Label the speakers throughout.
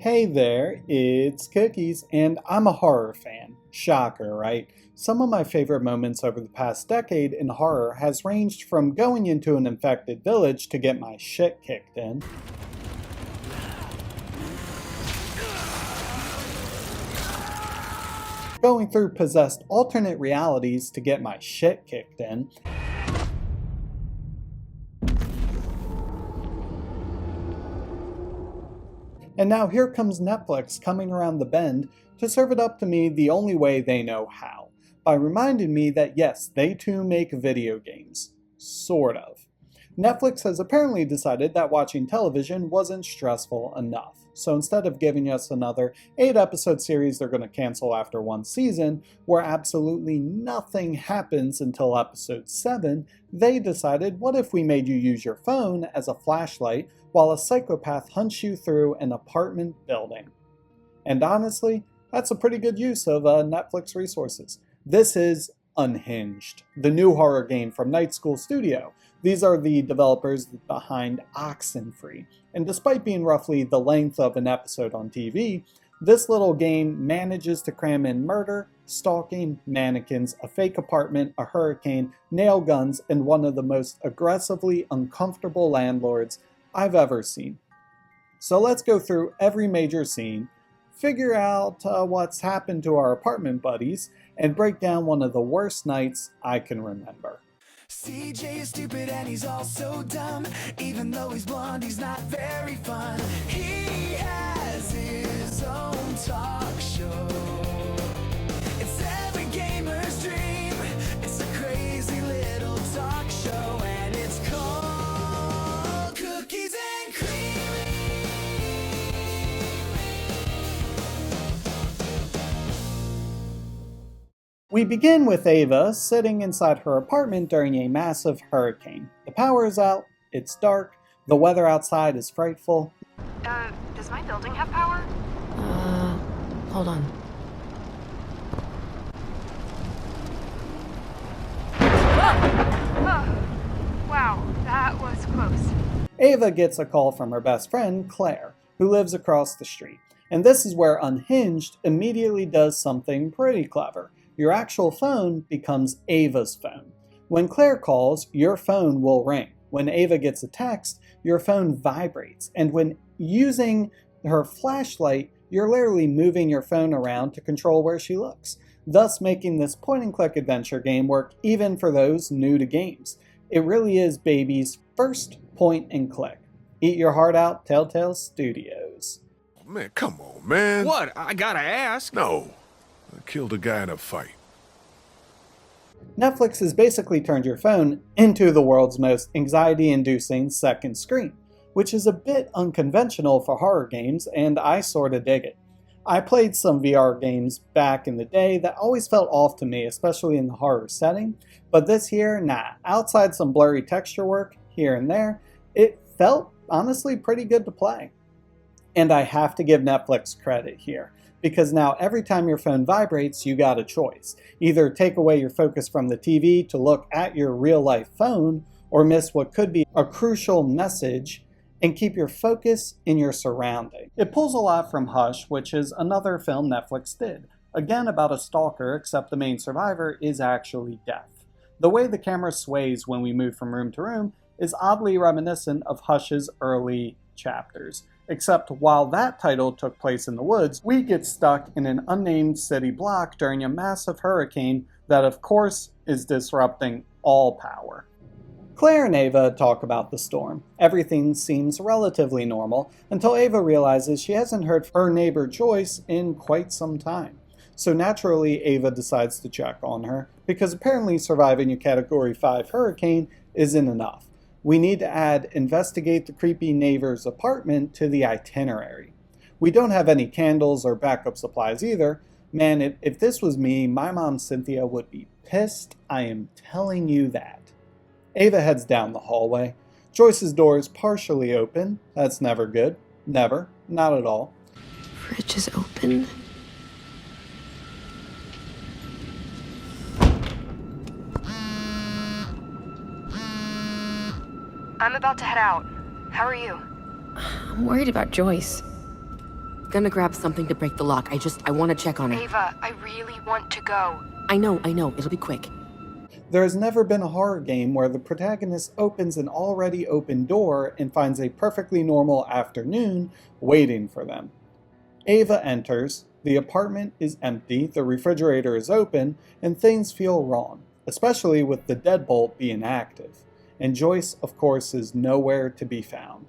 Speaker 1: Hey there, it's Cookies, and I'm a horror fan. Shocker, right? Some of my favorite moments over the past decade in horror has ranged from going into an infected village to get my shit kicked in, going through possessed alternate realities to get my shit kicked in, and now here comes Netflix coming around the bend to serve it up to me the only way they know how, by reminding me that yes, they too make video games. Sort of. Netflix has apparently decided that watching television wasn't stressful enough, so instead of giving us another 8-episode series they're going to cancel after one season, where absolutely nothing happens until episode 7, they decided, what if we made you use your phone as a flashlight while a psychopath hunts you through an apartment building? And honestly, that's a pretty good use of Netflix resources. This is Unhinged, the new horror game from Night School Studio. These are the developers behind Oxenfree, and despite being roughly the length of an episode on TV, this little game manages to cram in murder, stalking, mannequins, a fake apartment, a hurricane, nail guns, and one of the most aggressively uncomfortable landlords I've ever seen. So let's go through every major scene, figure out what's happened to our apartment buddies, and break down one of the worst nights I can remember.
Speaker 2: CJ is stupid and he's also dumb. Even though he's blonde, he's not very fun. He has his own talk show. It's every gamer's dream. It's a crazy little talk show, and it's called Cookies and Cream.
Speaker 1: We begin with Ava sitting inside her apartment during a massive hurricane. The power is out, it's dark, the weather outside is frightful.
Speaker 3: Does my building have power?
Speaker 4: Hold on.
Speaker 3: Wow, that was close.
Speaker 1: Ava gets a call from her best friend, Claire, who lives across the street. And this is where Unhinged immediately does something pretty clever. Your actual phone becomes Ava's phone. When Claire calls, your phone will ring. When Ava gets a text, your phone vibrates. And when using her flashlight, you're literally moving your phone around to control where she looks, thus making this point-and-click adventure game work even for those new to games. It really is baby's first point-and-click. Eat your heart out, Telltale Studios.
Speaker 5: Man, come on, man.
Speaker 6: What? I gotta ask.
Speaker 5: No. I killed a guy in a fight.
Speaker 1: Netflix has basically turned your phone into the world's most anxiety-inducing second screen, which is a bit unconventional for horror games, and I sorta dig it. I played some VR games back in the day that always felt off to me, especially in the horror setting, but this here, nah. Outside some blurry texture work here and there, it felt honestly pretty good to play. And I have to give Netflix credit here, because now every time your phone vibrates, you got a choice. Either take away your focus from the TV to look at your real-life phone, or miss what could be a crucial message and keep your focus in your surroundings. It pulls a lot from Hush, which is another film Netflix did. Again about a stalker, except the main survivor is actually death. The way the camera sways when we move from room to room is oddly reminiscent of Hush's early chapters. Except while that title took place in the woods, we get stuck in an unnamed city block during a massive hurricane that of course is disrupting all power. Claire and Ava talk about the storm. Everything seems relatively normal until Ava realizes she hasn't heard from her neighbor Joyce in quite some time. So naturally Ava decides to check on her, because apparently surviving a Category 5 hurricane isn't enough. We need to add investigate the creepy neighbor's apartment to the itinerary. We don't have any candles or backup supplies either. Man, if this was me, my mom Cynthia would be pissed. I am telling you that. Ava heads down the hallway. Joyce's door is partially open. That's never good. Never. Not at all.
Speaker 4: Fridge is open.
Speaker 3: I'm about to head out. How are you?
Speaker 4: I'm worried about Joyce. gonna grab something to break the lock. I want to check on it.
Speaker 3: Ava, I really want to go.
Speaker 4: I know. It'll be quick.
Speaker 1: There has never been a horror game where the protagonist opens an already open door and finds a perfectly normal afternoon waiting for them. Ava enters, the apartment is empty, the refrigerator is open, and things feel wrong, especially with the deadbolt being active. And Joyce, of course, is nowhere to be found.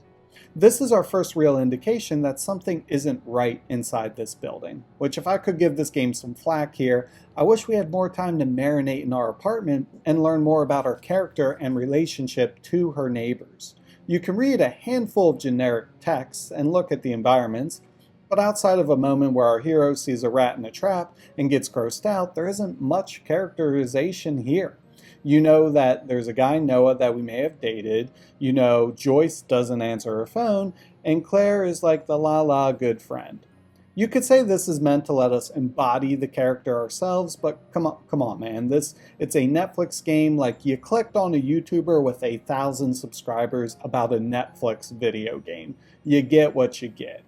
Speaker 1: This is our first real indication that something isn't right inside this building, which if I could give this game some flack here, I wish we had more time to marinate in our apartment and learn more about our character and relationship to her neighbors. You can read a handful of generic texts and look at the environments, but outside of a moment where our hero sees a rat in a trap and gets grossed out, there isn't much characterization here. You know that there's a guy, Noah, that we may have dated. You know Joyce doesn't answer her phone, and Claire is like the la-la good friend. You could say this is meant to let us embody the character ourselves, but come on, man. It's a Netflix game like you clicked on a YouTuber with 1,000 subscribers about a Netflix video game. You get what you get.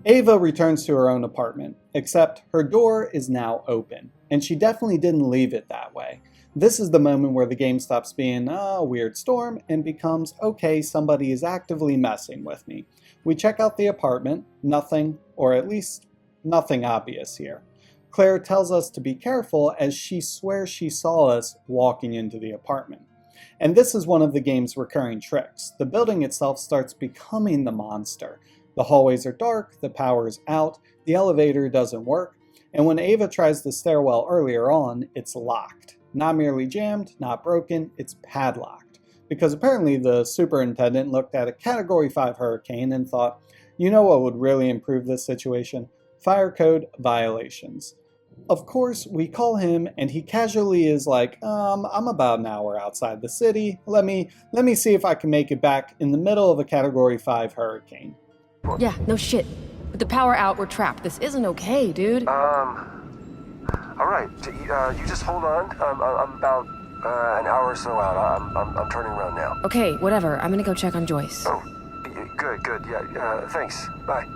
Speaker 1: Ava returns to her own apartment, except her door is now open, and she definitely didn't leave it that way. This is the moment where the game stops being a weird storm and becomes, okay, somebody is actively messing with me. We check out the apartment, nothing, or at least nothing obvious here. Claire tells us to be careful as she swears she saw us walking into the apartment. And this is one of the game's recurring tricks. The building itself starts becoming the monster. The hallways are dark, the power is out, the elevator doesn't work, and when Ava tries the stairwell earlier on, it's locked. Not merely jammed, not broken, it's padlocked. Because apparently the superintendent looked at a Category 5 hurricane and thought, you know what would really improve this situation? Fire code violations. Of course, we call him and he casually is like, I'm about an hour outside the city. Let me see if I can make it back in the middle of a Category 5 hurricane.
Speaker 4: Yeah, no shit. With the power out, we're trapped. This isn't okay, dude.
Speaker 6: All right, you just hold on. I'm about an hour or so out. I'm turning around now.
Speaker 4: Okay, whatever. I'm gonna go check on Joyce.
Speaker 6: Oh, good. Yeah, thanks. Bye.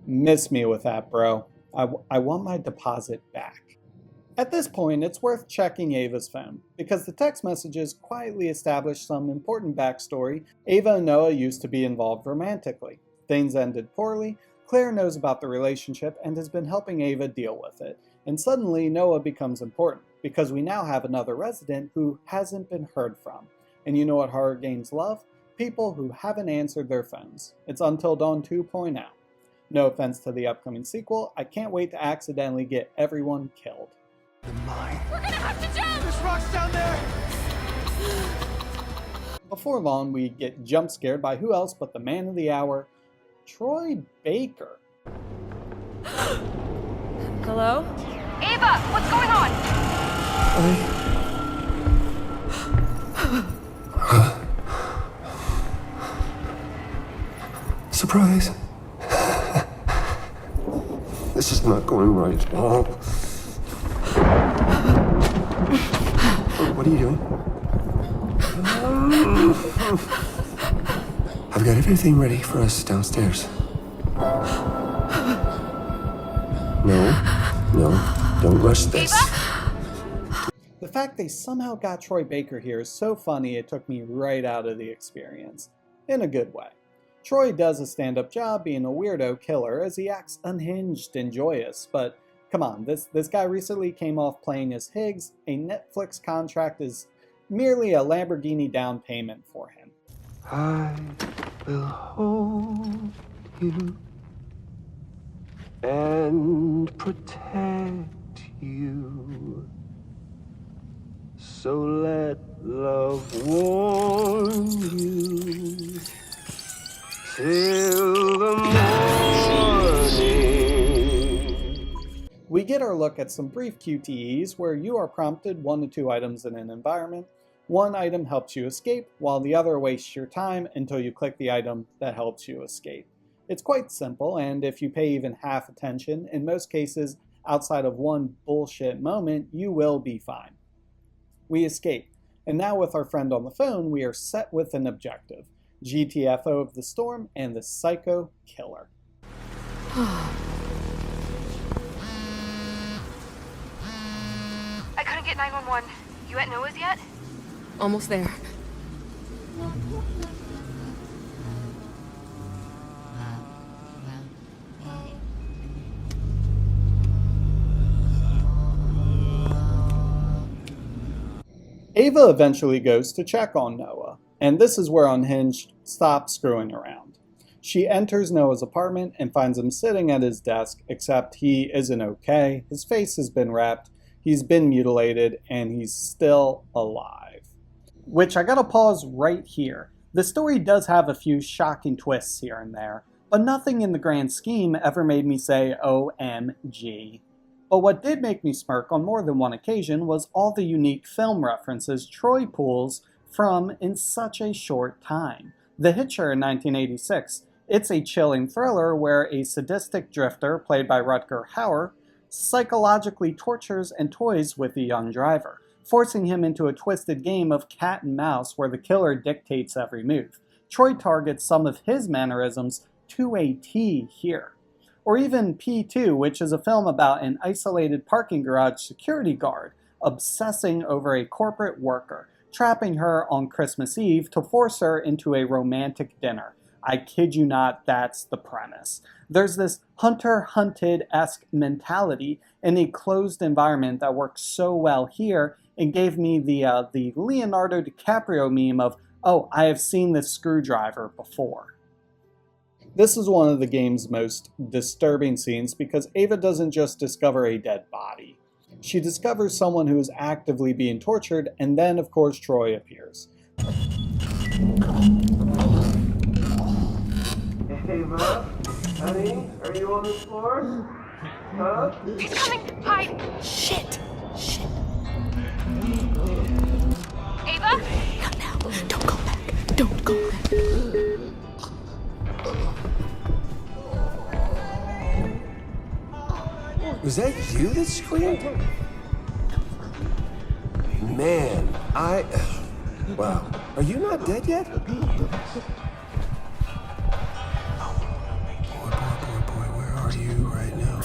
Speaker 1: Miss me with that, bro. I want my deposit back. At this point, it's worth checking Ava's phone, because the text messages quietly establish some important backstory. Ava and Noah used to be involved romantically. Things ended poorly. Claire knows about the relationship and has been helping Ava deal with it. And suddenly, Noah becomes important, because we now have another resident who hasn't been heard from. And you know what horror games love? People who haven't answered their phones. It's Until Dawn 2.0. No offense to the upcoming sequel, I can't wait to accidentally get everyone killed.
Speaker 3: We're gonna have to jump!
Speaker 2: There's rocks down there!
Speaker 1: Before long, we get jump scared by who else but the man of the hour, Troy Baker.
Speaker 4: Hello?
Speaker 3: Ava, what's going on?
Speaker 6: Surprise. This is not going right at all. What are you doing? I've got everything ready for us downstairs. No, don't rush this.
Speaker 1: The fact they somehow got Troy Baker here is so funny it took me right out of the experience. In a good way. Troy does a stand-up job being a weirdo killer as he acts unhinged and joyous, but come on, this guy recently came off playing as Higgs. A Netflix contract is merely a Lamborghini down payment for him.
Speaker 6: I will hold you and protect you. So let love warm you till the morning.
Speaker 1: We get our look at some brief QTEs where you are prompted 1 to 2 items in an environment. One item helps you escape, while the other wastes your time until you click the item that helps you escape. It's quite simple, and if you pay even half attention, in most cases, outside of one bullshit moment, you will be fine. We escape, and now with our friend on the phone, we are set with an objective. GTFO of the storm, and the psycho killer.
Speaker 3: I couldn't get 911. You at Noah's yet?
Speaker 4: Almost there.
Speaker 1: Ava eventually goes to check on Noah, and this is where Unhinged stops screwing around. She enters Noah's apartment and finds him sitting at his desk, except he isn't okay. His face has been wrapped, he's been mutilated, and he's still alive. Which I gotta pause right here. The story does have a few shocking twists here and there, but nothing in the grand scheme ever made me say OMG. But what did make me smirk on more than one occasion was all the unique film references Troy pulls from in such a short time. The Hitcher in 1986, it's a chilling thriller where a sadistic drifter, played by Rutger Hauer, psychologically tortures and toys with a young driver, forcing him into a twisted game of cat and mouse where the killer dictates every move. Troy targets some of his mannerisms to a T here. Or even P2, which is a film about an isolated parking garage security guard obsessing over a corporate worker, trapping her on Christmas Eve to force her into a romantic dinner. I kid you not, that's the premise. There's this hunter-hunted-esque mentality in a closed environment that works so well here and gave me the Leonardo DiCaprio meme of, oh, I have seen this screwdriver before. This is one of the game's most disturbing scenes because Ava doesn't just discover a dead body. She discovers someone who is actively being tortured, and then, of course, Troy appears.
Speaker 6: Ava, honey, are you on the floor? Huh?
Speaker 3: He's coming! Hide!
Speaker 2: Shit! Shit!
Speaker 3: Ava?
Speaker 2: Not now! Don't go back! Don't go back!
Speaker 6: Was that you that screamed? Man, wow. Are you not dead yet? Boy, where are you right now?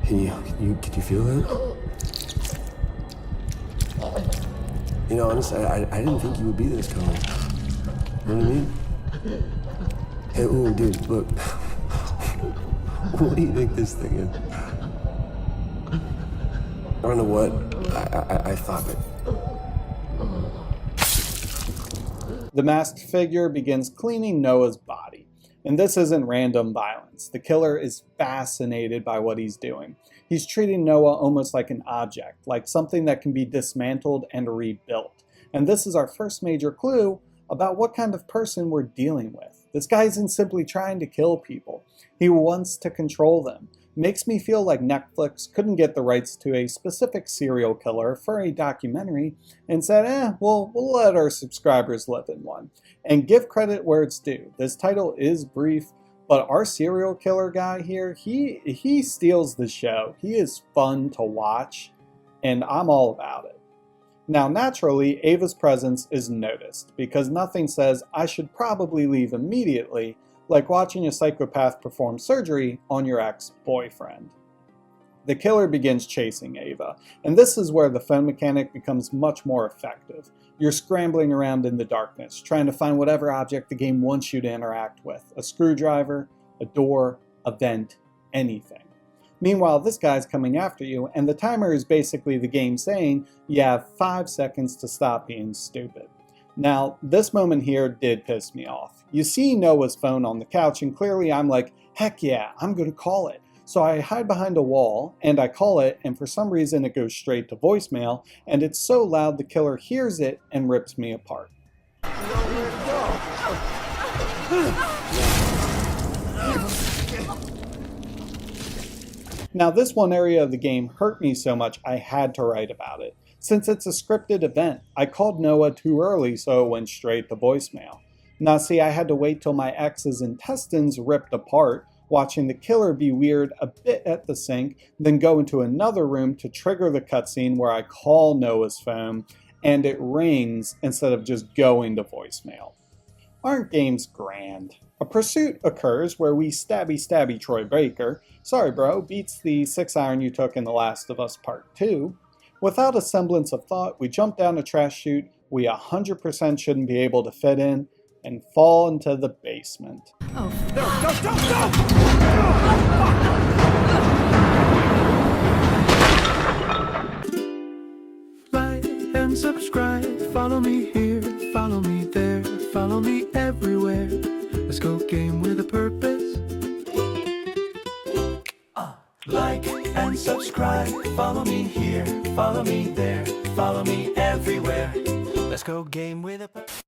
Speaker 6: Can you feel that? You know, honestly, I didn't think you would be this calm. You know what I mean? Hey, ooh, dude, look. What do you think this thing is? I don't know what. I thought it.
Speaker 1: The masked figure begins cleaning Noah's body. And this isn't random violence. The killer is fascinated by what he's doing. He's treating Noah almost like an object, like something that can be dismantled and rebuilt. And this is our first major clue about what kind of person we're dealing with. This guy isn't simply trying to kill people. He wants to control them. Makes me feel like Netflix couldn't get the rights to a specific serial killer for a documentary and said, we'll let our subscribers live in one. And give credit where it's due. This title is brief, but our serial killer guy here, he steals the show. He is fun to watch, and I'm all about it. Now, naturally, Ava's presence is noticed, because nothing says I should probably leave immediately like watching a psychopath perform surgery on your ex-boyfriend. The killer begins chasing Ava, and this is where the phone mechanic becomes much more effective. You're scrambling around in the darkness, trying to find whatever object the game wants you to interact with. A screwdriver, a door, a vent, anything. Meanwhile, this guy's coming after you, and the timer is basically the game saying you have 5 seconds to stop being stupid. Now, this moment here did piss me off. You see Noah's phone on the couch, and clearly I'm like, heck yeah, I'm gonna call it. So I hide behind a wall, and I call it, and for some reason it goes straight to voicemail, and it's so loud the killer hears it and rips me apart. Now, this one area of the game hurt me so much I had to write about it. Since it's a scripted event, I called Noah too early, so it went straight to voicemail. Now see, I had to wait till my ex's intestines ripped apart, watching the killer be weird a bit at the sink, then go into another room to trigger the cutscene where I call Noah's phone, and it rings instead of just going to voicemail. Aren't games grand? A pursuit occurs where we stabby Troy Baker, sorry bro, beats the 6-iron you took in The Last of Us Part 2. Without a semblance of thought, we jump down a trash chute we 100% shouldn't be able to fit in, and fall into the basement.
Speaker 4: Oh,
Speaker 2: Like and subscribe, follow me here, follow me there, follow me everywhere. Let's go game with a purpose. Like and subscribe, follow me here, follow me there, follow me everywhere. Let's go game with a purpose.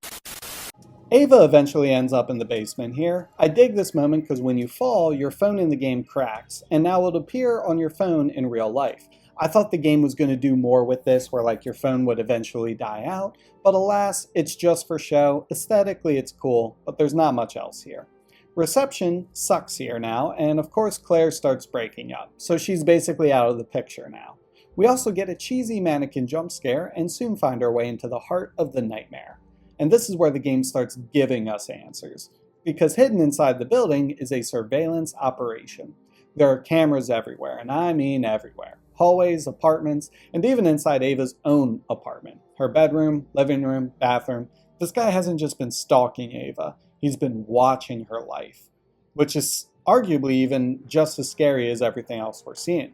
Speaker 1: Ava eventually ends up in the basement here. I dig this moment because when you fall, your phone in the game cracks, and now it'll appear on your phone in real life. I thought the game was going to do more with this, where like your phone would eventually die out, but alas, it's just for show. Aesthetically it's cool, but there's not much else here. Reception sucks here now, and of course Claire starts breaking up, so she's basically out of the picture now. We also get a cheesy mannequin jump scare and soon find our way into the heart of the nightmare. And this is where the game starts giving us answers, because hidden inside the building is a surveillance operation. There are cameras everywhere, and I mean everywhere. Hallways, apartments, and even inside Ava's own apartment. Her bedroom, living room, bathroom. This guy hasn't just been stalking Ava, he's been watching her life, which is arguably even just as scary as everything else we're seeing.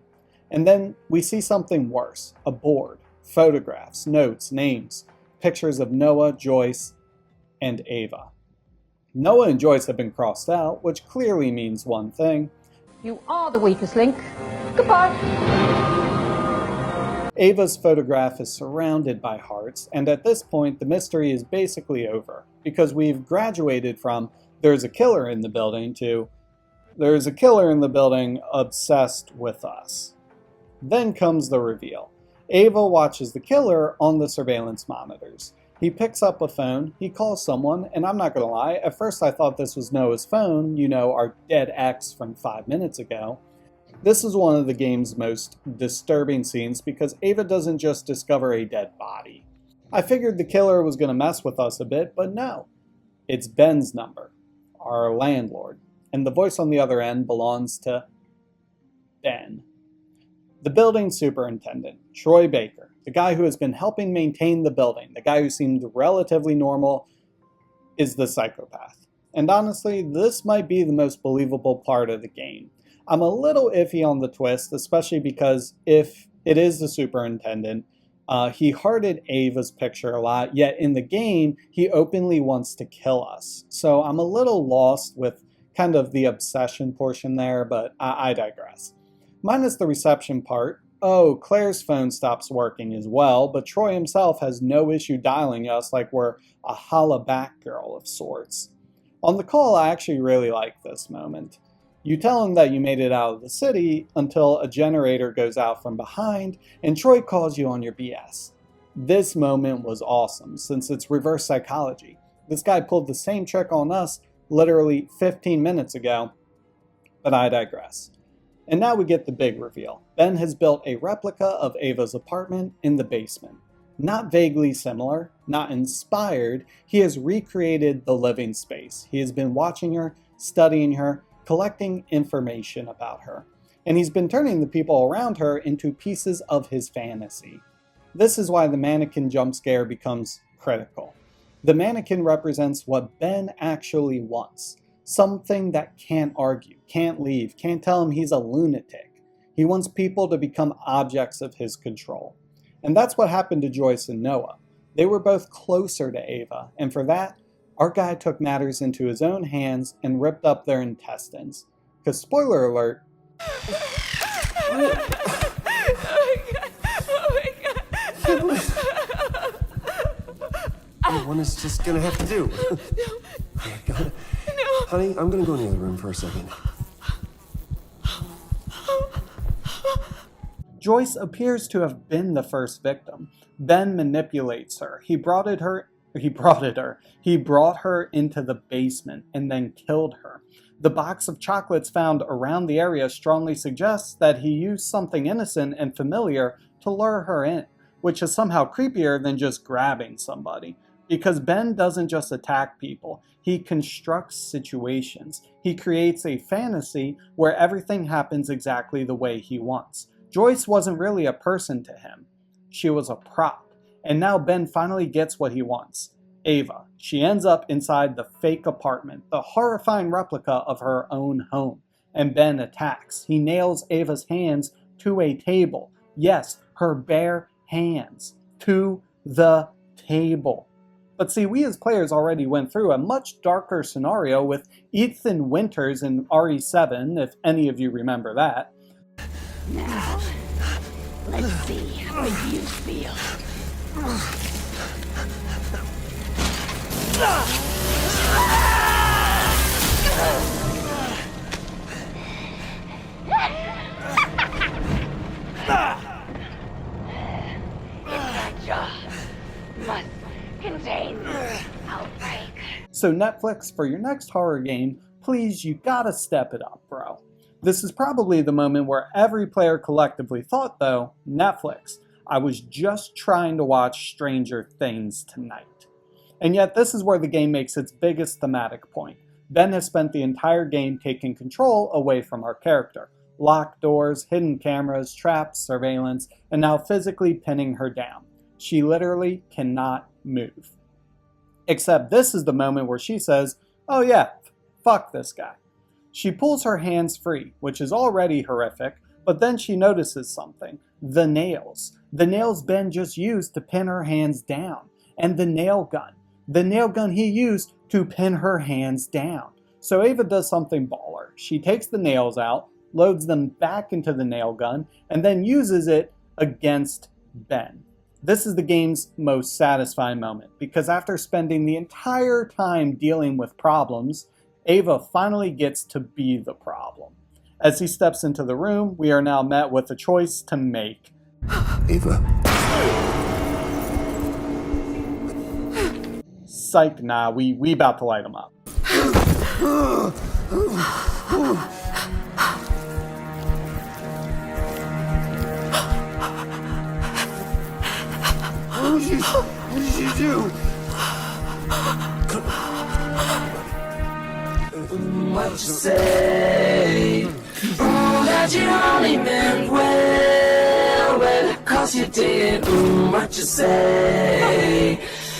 Speaker 1: And then we see something worse, a board, photographs, notes, names, pictures of Noah, Joyce, and Ava. Noah and Joyce have been crossed out, which clearly means one thing.
Speaker 7: You are the weakest link. Goodbye.
Speaker 1: Ava's photograph is surrounded by hearts, and at this point the mystery is basically over, because we've graduated from there's a killer in the building to there's a killer in the building obsessed with us. Then comes the reveal. Ava watches the killer on the surveillance monitors. He picks up a phone, he calls someone, and I'm not gonna lie, at first I thought this was Noah's phone, you know, our dead ex from 5 minutes ago. This is one of the game's most disturbing scenes because Ava doesn't just discover a dead body. I figured the killer was gonna mess with us a bit, but no. It's Ben's number, our landlord, and the voice on the other end belongs to Ben. The building superintendent, Troy Baker, the guy who has been helping maintain the building, the guy who seemed relatively normal, is the psychopath. And honestly, this might be the most believable part of the game. I'm a little iffy on the twist, especially because if it is the superintendent, he hearted Ava's picture a lot, yet in the game, he openly wants to kill us. So I'm a little lost with kind of the obsession portion there, but I digress. Minus the reception part, oh, Claire's phone stops working as well, but Troy himself has no issue dialing us like we're a holla back girl of sorts. On the call, I actually really like this moment. You tell him that you made it out of the city until a generator goes out from behind and Troy calls you on your BS. This moment was awesome since it's reverse psychology. This guy pulled the same trick on us literally 15 minutes ago, but I digress. And now we get the big reveal. Ben has built a replica of Ava's apartment in the basement. Not vaguely similar, not inspired, he has recreated the living space. He has been watching her, studying her, collecting information about her. And he's been turning the people around her into pieces of his fantasy. This is why the mannequin jump scare becomes critical. The mannequin represents what Ben actually wants. Something that can't argue, can't leave, can't tell him he's a lunatic. He wants people to become objects of his control. And that's what happened to Joyce and Noah. They were both closer to Ava, and for that, our guy took matters into his own hands and ripped up their intestines. Because spoiler alert,
Speaker 6: One is just gonna have to do. Honey, I'm gonna go in the other room for a second.
Speaker 1: Joyce appears to have been the first victim. Ben manipulates her. He brought her into the basement and then killed her. The box of chocolates found around the area strongly suggests that he used something innocent and familiar to lure her in, which is somehow creepier than just grabbing somebody. Because Ben doesn't just attack people, he constructs situations. He creates a fantasy where everything happens exactly the way he wants. Joyce wasn't really a person to him. She was a prop. And now Ben finally gets what he wants. Ava. She ends up inside the fake apartment, the horrifying replica of her own home. And Ben attacks. He nails Ava's hands to a table. Yes, her bare hands. To the table. But see, we as players already went through a much darker scenario with Ethan Winters in RE7, if any of you remember that.
Speaker 8: Now, let's see how you feel.
Speaker 7: That jaw must contain this outbreak.
Speaker 1: So Netflix, for your next horror game, please, you gotta step it up, bro. This is probably the moment where every player collectively thought, though, Netflix, I was just trying to watch Stranger Things tonight. And yet this is where the game makes its biggest thematic point. Ben has spent the entire game taking control away from our character. Locked doors, hidden cameras, traps, surveillance, and now physically pinning her down. She literally cannot move. Except this is the moment where she says, oh yeah, fuck this guy. She pulls her hands free, which is already horrific, but then she notices something. The nails. The nails Ben just used to pin her hands down. And the nail gun. The nail gun he used to pin her hands down. So Ava does something baller. She takes the nails out, loads them back into the nail gun, and then uses it against Ben. This is the game's most satisfying moment, because after spending the entire time dealing with problems, Ava finally gets to be the problem. As he steps into the room, we are now met with a choice to make.
Speaker 6: Ava.
Speaker 1: Psych, nah, we about to light him up.
Speaker 6: What did you do?
Speaker 2: What you say? That you only meant well, cause you did. What you say?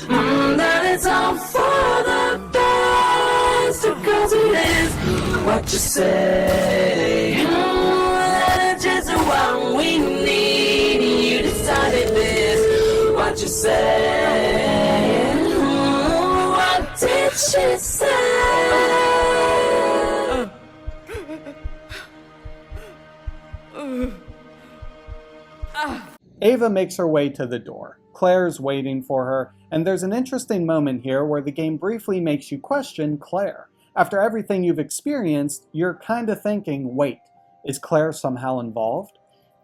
Speaker 2: That it's all for the best, because it is. What you say? That it's just what we need. You decided this. What you say? What did she say?
Speaker 1: Ava makes her way to the door. Claire's waiting for her, and there's an interesting moment here where the game briefly makes you question Claire. After everything you've experienced, you're kind of thinking, wait, is Claire somehow involved?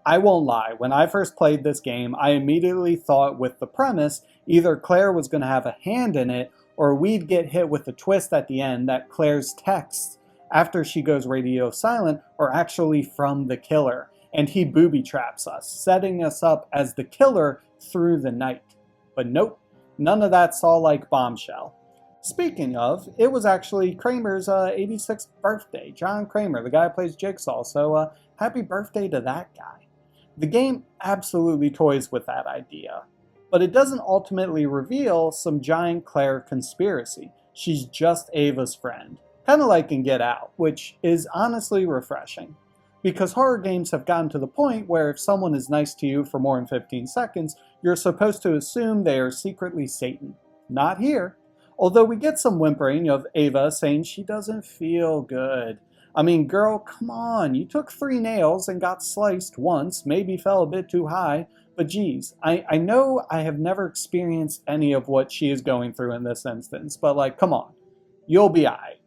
Speaker 1: I won't lie, when I first played this game, I immediately thought with the premise, either Claire was going to have a hand in it, or we'd get hit with a twist at the end that Claire's texts after she goes radio silent are actually from the killer, and he booby traps us, setting us up as the killer through the night. But nope, none of that's all like Bombshell. Speaking of, it was actually Kramer's 86th birthday. John Kramer, the guy who plays Jigsaw, so happy birthday to that guy. The game absolutely toys with that idea, but it doesn't ultimately reveal some giant Claire conspiracy. She's just Ava's friend, kind of like in Get Out, which is honestly refreshing. Because horror games have gotten to the point where if someone is nice to you for more than 15 seconds, you're supposed to assume they are secretly Satan. Not here. Although we get some whimpering of Ava saying she doesn't feel good. I mean, girl, come on, you took 3 nails and got sliced once, maybe fell a bit too high, but geez, I know I have never experienced any of what she is going through in this instance, but like, come on, you'll be aight.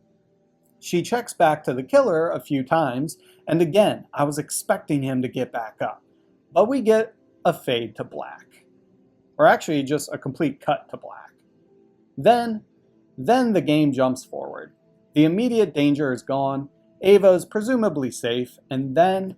Speaker 1: She checks back to the killer a few times, and again, I was expecting him to get back up. But we get a fade to black. Or actually, just a complete cut to black. Then the game jumps forward. The immediate danger is gone, Ava's presumably safe, and then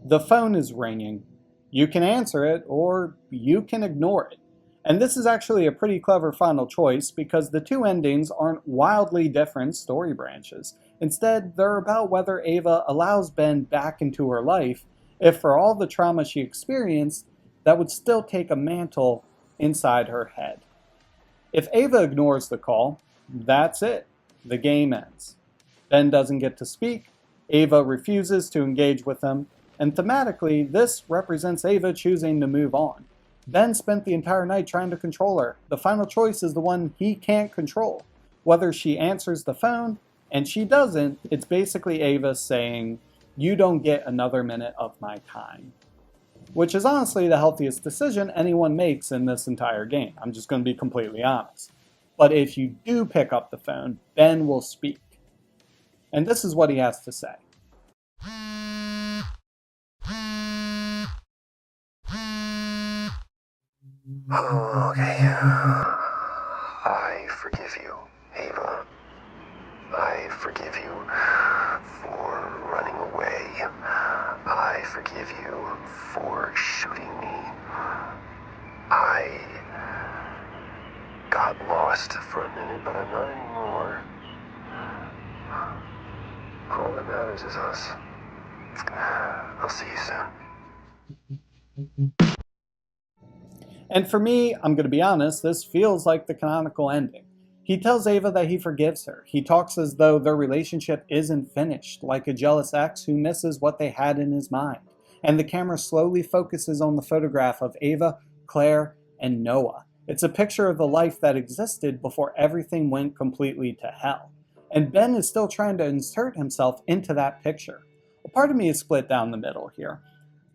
Speaker 1: The phone is ringing. You can answer it, or you can ignore it. And this is actually a pretty clever final choice because the two endings aren't wildly different story branches. Instead, they're about whether Ava allows Ben back into her life if, for all the trauma she experienced, that would still take a mantle inside her head. If Ava ignores the call, that's it. The game ends. Ben doesn't get to speak, Ava refuses to engage with him, and thematically, this represents Ava choosing to move on. Ben spent the entire night trying to control her. The final choice is the one he can't control. Whether she answers the phone, and she doesn't, it's basically Ava saying, "You don't get another minute of my time." Which is honestly the healthiest decision anyone makes in this entire game. I'm just going to be completely honest. But if you do pick up the phone, Ben will speak. And this is what he has to say.
Speaker 6: Okay. I forgive you, Ava. I forgive you for running away. I forgive you for shooting me. I got lost for a minute, but I'm not anymore. All that matters is us. I'll see you soon.
Speaker 1: And for me, I'm going to be honest, this feels like the canonical ending. He tells Ava that he forgives her. He talks as though their relationship isn't finished, like a jealous ex who misses what they had in his mind. And the camera slowly focuses on the photograph of Ava, Claire, and Noah. It's a picture of the life that existed before everything went completely to hell. And Ben is still trying to insert himself into that picture. A part of me is split down the middle here.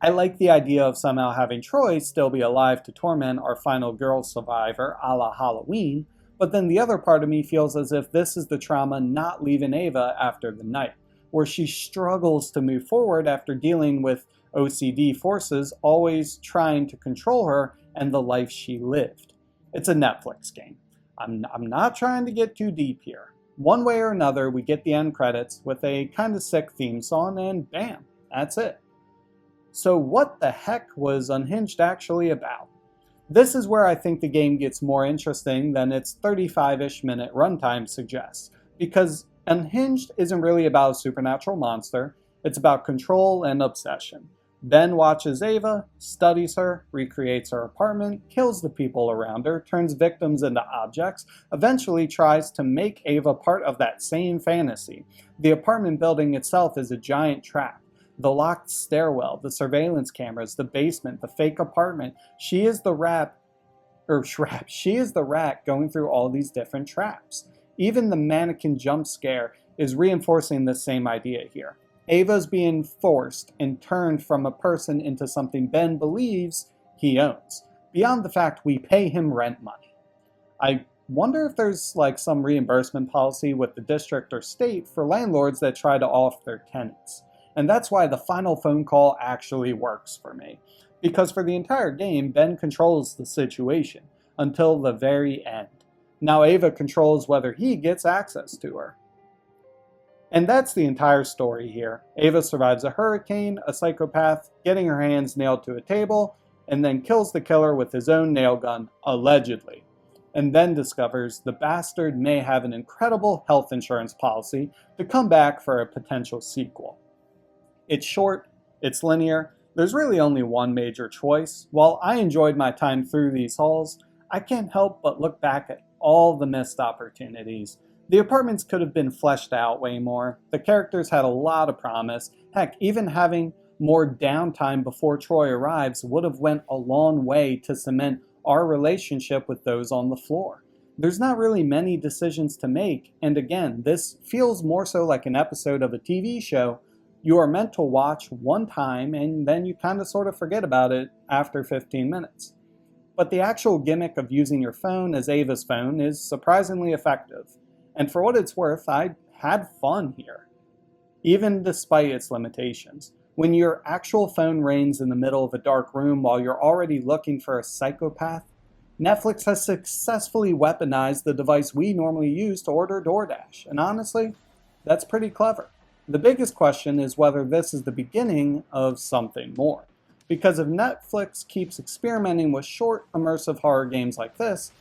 Speaker 1: I like the idea of somehow having Troy still be alive to torment our final girl survivor, a la Halloween, but then the other part of me feels as if this is the trauma not leaving Ava after the night, where she struggles to move forward after dealing with OCD forces always trying to control her and the life she lived. It's a Netflix game. I'm not trying to get too deep here. One way or another, we get the end credits with a kind of sick theme song, and bam, that's it. So what the heck was Unhinged actually about? This is where I think the game gets more interesting than its 35-ish minute runtime suggests, because Unhinged isn't really about a supernatural monster, it's about control and obsession. Ben watches Ava, studies her, recreates her apartment, kills the people around her, turns victims into objects, eventually tries to make Ava part of that same fantasy. The apartment building itself is a giant trap. The locked stairwell, the surveillance cameras, the basement, the fake apartment. She is the rat going through all these different traps. Even the mannequin jump scare is reinforcing the same idea here. Ava's being forced and turned from a person into something Ben believes he owns, beyond the fact we pay him rent money. I wonder if there's like some reimbursement policy with the district or state for landlords that try to off their tenants. And that's why the final phone call actually works for me. Because for the entire game, Ben controls the situation until the very end. Now Ava controls whether he gets access to her. And that's the entire story here. Ava survives a hurricane, a psychopath getting her hands nailed to a table, and then kills the killer with his own nail gun, allegedly. And then discovers the bastard may have an incredible health insurance policy to come back for a potential sequel. It's short, it's linear, there's really only one major choice. While I enjoyed my time through these halls, I can't help but look back at all the missed opportunities. The apartments could have been fleshed out way more. The characters had a lot of promise. Heck, even having more downtime before Troy arrives would have went a long way to cement our relationship with those on the floor. There's not really many decisions to make, and again, this feels more so like an episode of a TV show you are meant to watch one time and then you kind of sort of forget about it after 15 minutes. But the actual gimmick of using your phone as Ava's phone is surprisingly effective. And for what it's worth, I had fun here, even despite its limitations. When your actual phone rings in the middle of a dark room while you're already looking for a psychopath, Netflix has successfully weaponized the device we normally use to order DoorDash. And honestly, that's pretty clever. The biggest question is whether this is the beginning of something more. Because if Netflix keeps experimenting with short, immersive horror games like this,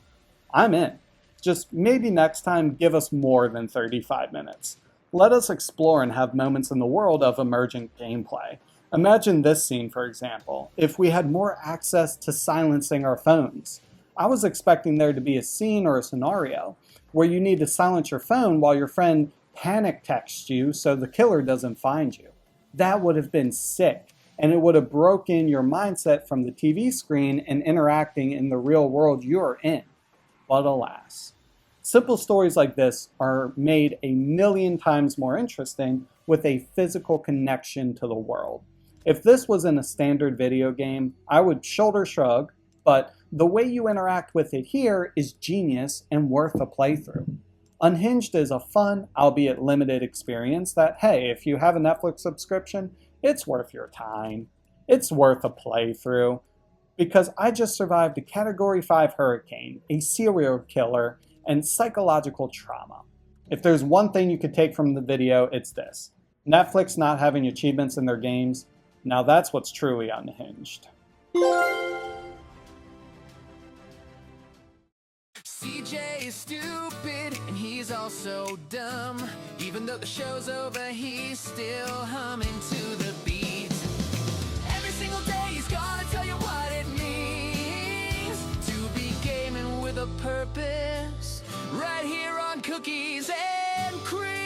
Speaker 1: I'm in. Just maybe next time give us more than 35 minutes. Let us explore and have moments in the world of emergent gameplay. Imagine this scene, for example, if we had more access to silencing our phones. I was expecting there to be a scene or a scenario where you need to silence your phone while your friend panic texts you so the killer doesn't find you. That would have been sick, and it would have broken your mindset from the TV screen and interacting in the real world you're in. But alas. Simple stories like this are made a million times more interesting with a physical connection to the world. If this was in a standard video game, I would shoulder shrug, but the way you interact with it here is genius and worth a playthrough. Unhinged is a fun, albeit limited experience that, hey, if you have a Netflix subscription, it's worth your time. It's worth a playthrough. Because I just survived a Category 5 hurricane, a serial killer, and psychological trauma. If there's one thing you could take from the video, it's this. Netflix not having achievements in their games, now that's what's truly unhinged.
Speaker 2: CJ is stupid and he's also dumb. Even though the show's over, he's still humming to the beat. Every single day he's gonna tell you what it means to be gaming with a purpose. Right here on Cookies and Cream.